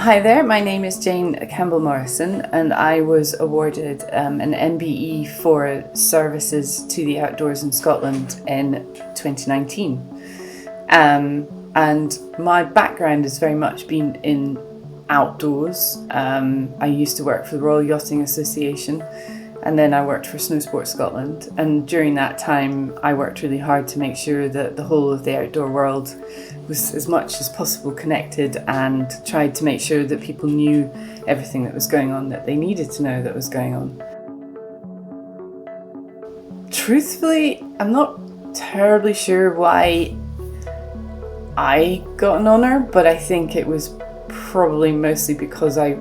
Hi there, my name is Jane Campbell Morrison and I was awarded an MBE for services to the outdoors in Scotland in 2019. And my background has very much been in outdoors. I used to work for the Royal Yachting Association and then I worked for Snow Sports Scotland, and during that time I worked really hard to make sure that the whole of the outdoor world was as much as possible connected and tried to make sure that people knew everything that was going on that they needed to know that was going on. Truthfully, I'm not terribly sure why I got an honour, but I think it was probably mostly because I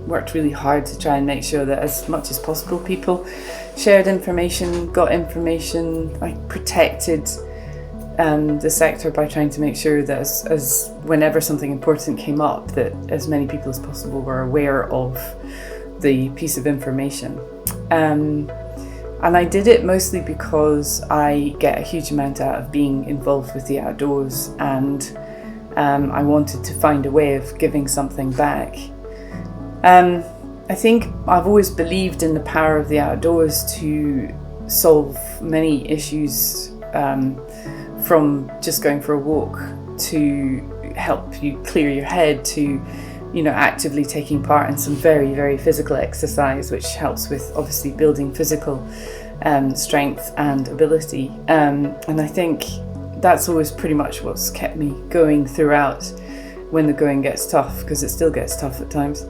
worked really hard to try and make sure that as much as possible people shared information, got information. I protected the sector by trying to make sure that as whenever something important came up, that as many people as possible were aware of the piece of information. And I did it mostly because I get a huge amount out of being involved with the outdoors, and I wanted to find a way of giving something back. I think I've always believed in the power of the outdoors to solve many issues, from just going for a walk to help you clear your head to, actively taking part in some very, very physical exercise, which helps with obviously building physical strength and ability. And I think that's always pretty much what's kept me going throughout when the going gets tough, because it still gets tough at times.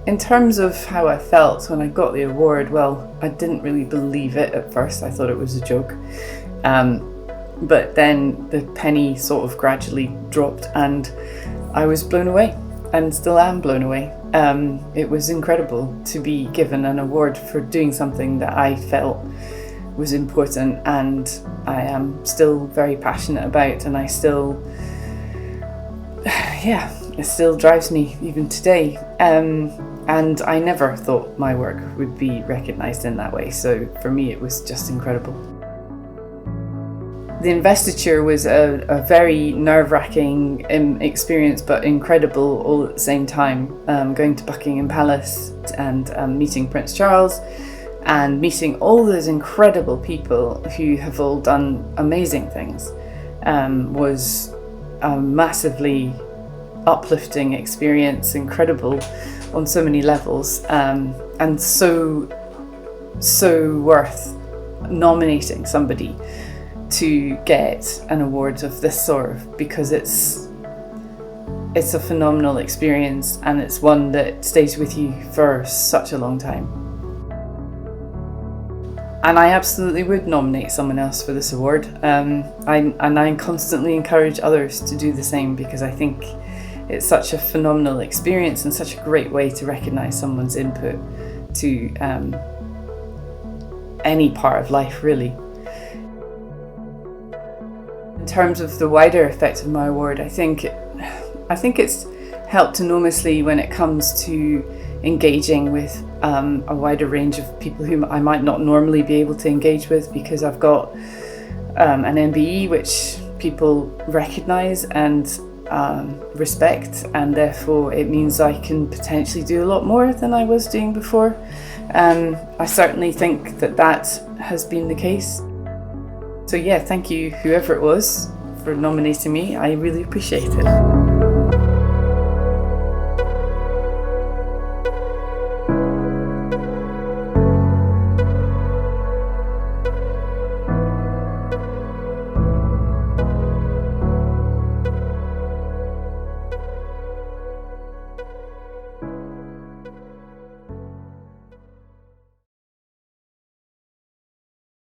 In terms of how I felt when I got the award, well, I didn't really believe it at first. I thought it was a joke. But then the penny sort of gradually dropped and I was blown away, and still am blown away. It was incredible to be given an award for doing something that I felt was important and I am still very passionate about, and it still drives me even today. And I never thought my work would be recognised in that way, so for me it was just incredible. The investiture was a very nerve-wracking experience, but incredible all at the same time. Going to Buckingham Palace and meeting Prince Charles and meeting all those incredible people who have all done amazing things was a massively uplifting experience, incredible on so many levels, and so worth nominating somebody to get an award of this sort, because it's a phenomenal experience and it's one that stays with you for such a long time. And I absolutely would nominate someone else for this award. I constantly encourage others to do the same, because I think it's such a phenomenal experience and such a great way to recognise someone's input to any part of life, really. In terms of the wider effect of my award, I think it's helped enormously when it comes to engaging with a wider range of people whom I might not normally be able to engage with, because I've got an MBE which people recognise and respect, and therefore it means I can potentially do a lot more than I was doing before. I certainly think that has been the case. So yeah, thank you whoever it was for nominating me. I really appreciate it.